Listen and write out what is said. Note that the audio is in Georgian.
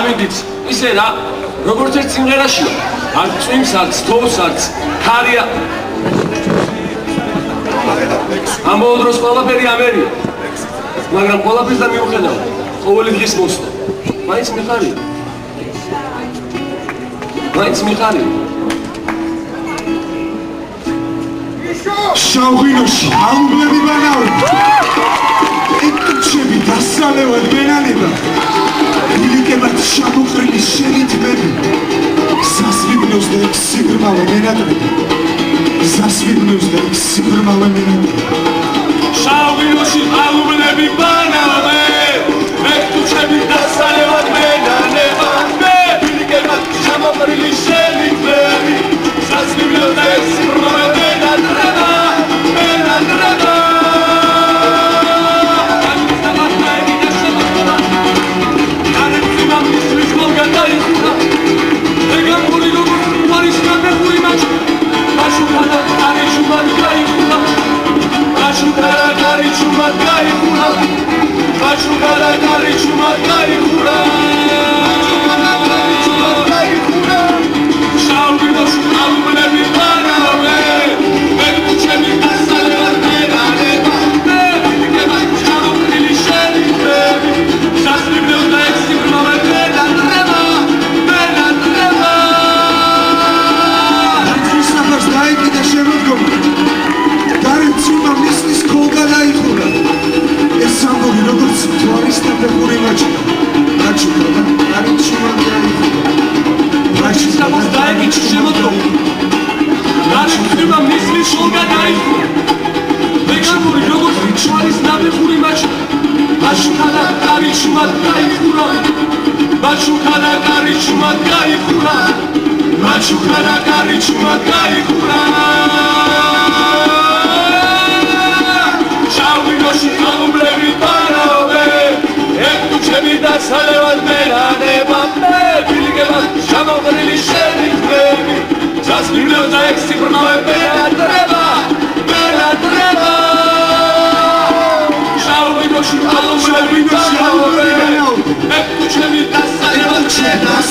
გამიგიც ისე რა როგორც ერთ სიმღერაშია არ წვიმს არც თოვს არც ქარია ამბოლ დროს ყველაფერი ამერია მაგრამ ყველაფერს და მიუხედავ ყოველი დღის მოსვლა მაინც მიხარია შავღვინოში აუგლები ბანაური ეკუჩები დასალევად მენანება ილიკებად შემოყრილი შენი თმები სასვიბნოს და ეგ სიბრმავე მენატრები შავღვინოში აუგლები ბანაური ეკუჩები დასალევად მენანება ილიკებად შემოყრილი შენი თმები სასვიბნოს და ეგ სიბრმავე Shut up,